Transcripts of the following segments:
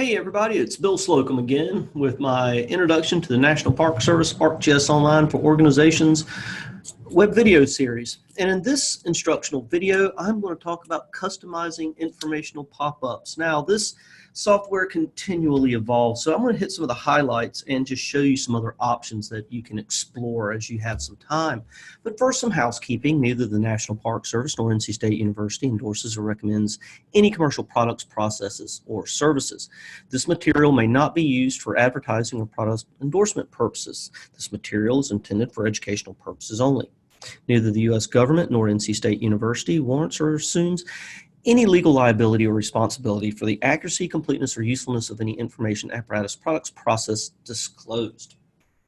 Hey everybody, it's Bill Slocum again with my introduction to the National Park Service ArcGIS Online for Organizations web video series. And in this instructional video, I'm going to talk about customizing informational pop-ups. Now, this software continually evolves, so I'm going to hit some of the highlights and just show you some other options that you can explore as you have some time. But first, some housekeeping. Neither the National Park Service nor NC State University endorses or recommends any commercial products, processes, or services. This material may not be used for advertising or product endorsement purposes. This material is intended for educational purposes only. Neither the U.S. government nor NC State University warrants or assumes any legal liability or responsibility for the accuracy, completeness, or usefulness of any information, apparatus, products, process disclosed.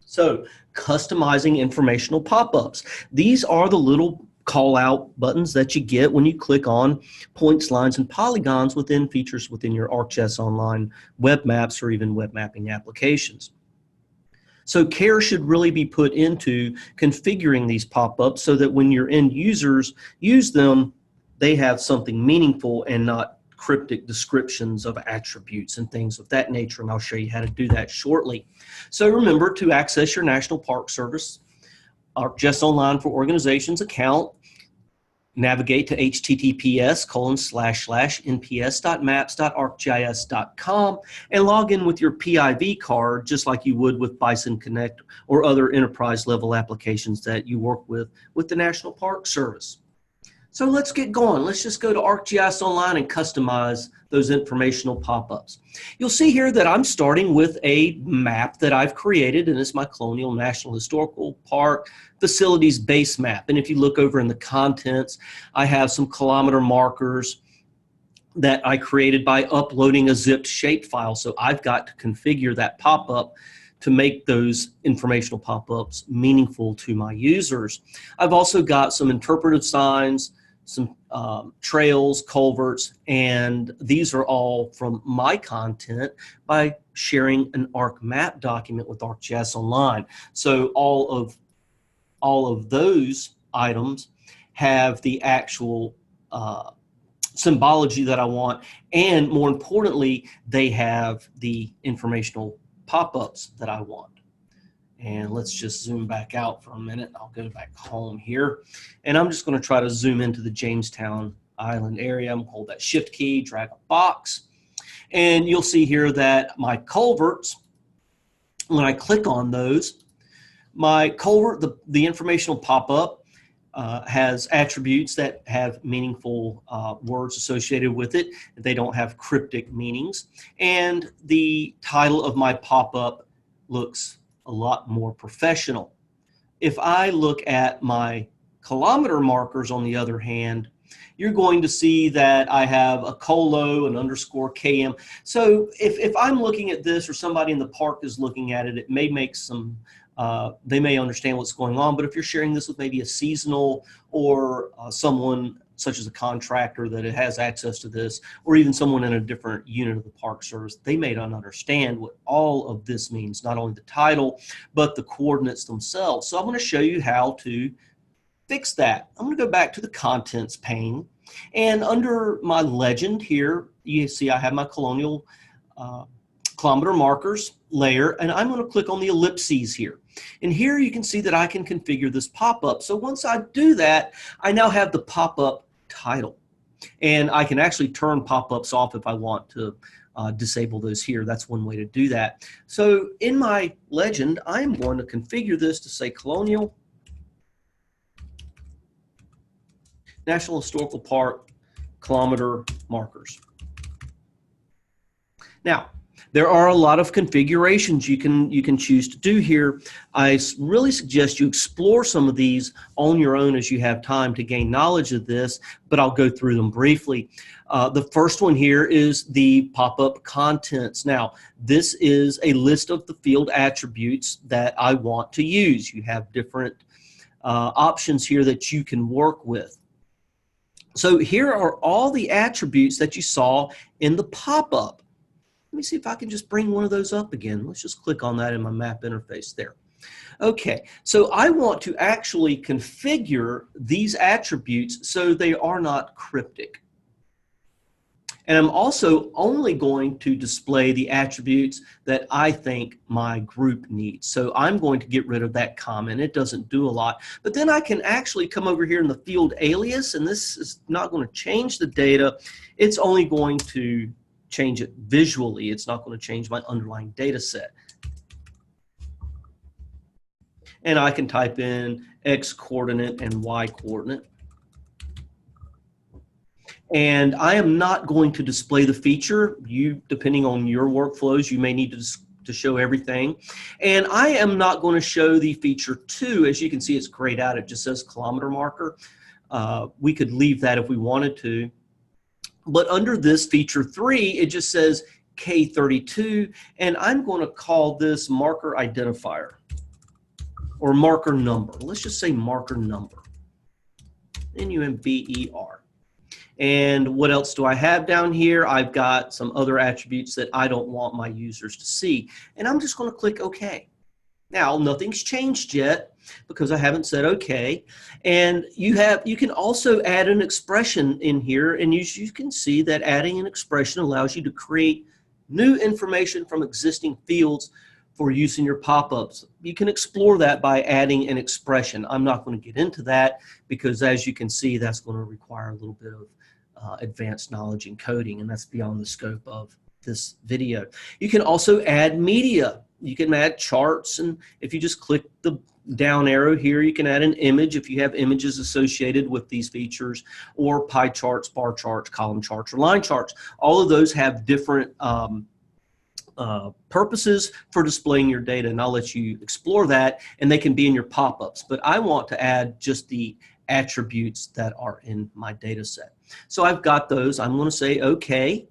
So, customizing informational pop-ups. These are the little call-out buttons that you get when you click on points, lines, and polygons within features within your ArcGIS Online web maps or even web mapping applications. So care should really be put into configuring these pop-ups so that when your end users use them, they have something meaningful and not cryptic descriptions of attributes and things of that nature, and I'll show you how to do that shortly. So remember, to access your National Park Service ArcGIS Online for Organizations account, navigate to https://nps.maps.arcgis.com and log in with your PIV card just like you would with Bison Connect or other enterprise level applications that you work with the National Park Service. So let's get going. Let's just go to ArcGIS Online and customize those informational pop-ups. You'll see here that I'm starting with a map that I've created, and it's my Colonial National Historical Park Facilities Base Map. And if you look over in the contents, I have some kilometer markers that I created by uploading a zipped shape file. So I've got to configure that pop-up to make those informational pop-ups meaningful to my users. I've also got some interpretive signs, some trails, culverts, and these are all from my content by sharing an ArcMap document with ArcGIS Online. So all of those items have the actual symbology that I want, and more importantly, they have the informational pop-ups that I want. And let's just zoom back out for a minute. I'll go back home here. And I'm just going to try to zoom into the Jamestown Island area. I'm going to hold that shift key, drag a box. And you'll see here that my culverts, when I click on those, my culvert, the informational pop-up has attributes that have meaningful words associated with it. They don't have cryptic meanings. And the title of my pop-up looks a lot more professional. If I look at my kilometer markers, on the other hand, you're going to see that I have a colo, an underscore KM. So if I'm looking at this, or somebody in the park is looking at it, it may make some, they may understand what's going on. But if you're sharing this with maybe a seasonal or someone such as a contractor that it has access to this, or even someone in a different unit of the Park Service, they may not understand what all of this means, not only the title, but the coordinates themselves. So I'm going to show you how to fix that. I'm going to go back to the contents pane, and under my legend here, you see I have my colonial kilometer markers layer, and I'm going to click on the ellipses here. And here you can see that I can configure this pop-up. So once I do that, I now have the pop-up title. And I can actually turn pop-ups off if I want to disable those here. That's one way to do that. So in my legend, I'm going to configure this to say Colonial National Historical Park kilometer markers. Now, there are a lot of configurations you can choose to do here. I really suggest you explore some of these on your own as you have time to gain knowledge of this, but I'll go through them briefly. The first one here is the pop-up contents. Now, this is a list of the field attributes that I want to use. You have different options here that you can work with. So here are all the attributes that you saw in the pop-up. Let me see if I can just bring one of those up again. Let's just click on that in my map interface there. Okay, so I want to actually configure these attributes so they are not cryptic. And I'm also only going to display the attributes that I think my group needs. So I'm going to get rid of that comment. It doesn't do a lot. But then I can actually come over here in the field alias, and this is not going to change the data. It's only going to change it visually. It's not going to change my underlying data set. And I can type in X coordinate and Y coordinate. And I am not going to display the feature. You, depending on your workflows, you may need to show everything. And I am not going to show the feature 2. As you can see, it's grayed out. It just says kilometer marker. We could leave that if we wanted to. But under this feature 3, it just says K32. And I'm going to call this marker identifier or marker number. Let's just say marker number. NUMBER. And what else do I have down here? I've got some other attributes that I don't want my users to see. And I'm just going to click OK. Now, nothing's changed yet because I haven't said OK. And you can also add an expression in here. And you can see that adding an expression allows you to create new information from existing fields for use in your pop-ups. You can explore that by adding an expression. I'm not going to get into that because, as you can see, that's going to require a little bit of advanced knowledge in coding, and that's beyond the scope of this video. You can also add media. You can add charts, and if you just click the down arrow here, you can add an image if you have images associated with these features, or pie charts, bar charts, column charts, or line charts. All of those have different purposes for displaying your data, and I'll let you explore that, and they can be in your pop-ups. But I want to add just the attributes that are in my data set. So I've got those. I'm going to say OK.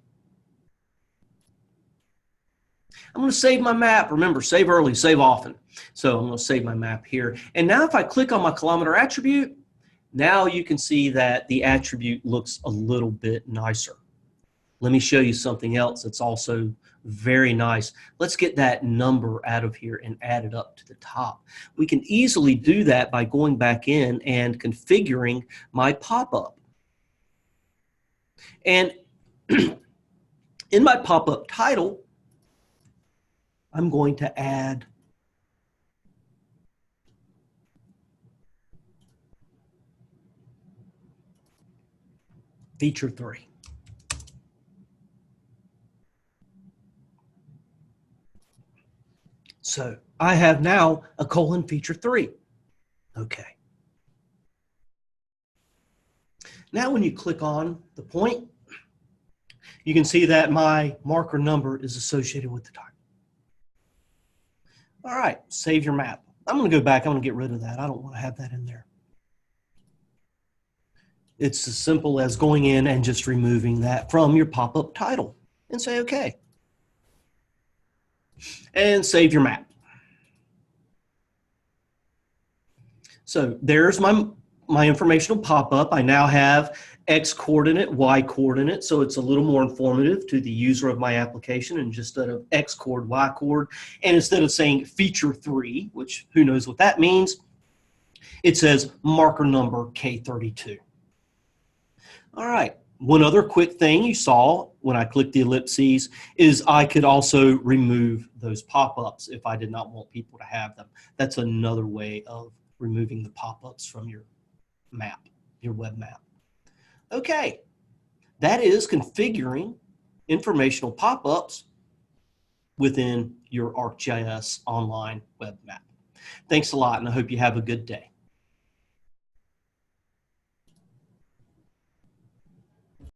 I'm going to save my map. Remember, save early, save often. So I'm going to save my map here. And now if I click on my kilometer attribute, now you can see that the attribute looks a little bit nicer. Let me show you something else that's also very nice. Let's get that number out of here and add it up to the top. We can easily do that by going back in and configuring my pop-up. And in my pop-up title, I'm going to add feature 3. So I have now a colon feature 3. Okay. Now when you click on the point, you can see that my marker number is associated with the title. All right, save your map. I'm going to go back. I'm going to get rid of that. I don't want to have that in there. It's as simple as going in and just removing that from your pop-up title and say OK. And save your map. So there's my informational pop-up. I now have X coordinate, Y coordinate, so it's a little more informative to the user of my application, and just instead of X coord, Y coord, and instead of saying feature 3, which who knows what that means, it says marker number K32. All right. One other quick thing you saw when I clicked the ellipses is I could also remove those pop-ups if I did not want people to have them. That's another way of removing the pop-ups from your map, your web map. Okay, that is configuring informational pop-ups within your ArcGIS online web map. Thanks a lot, and I hope you have a good day.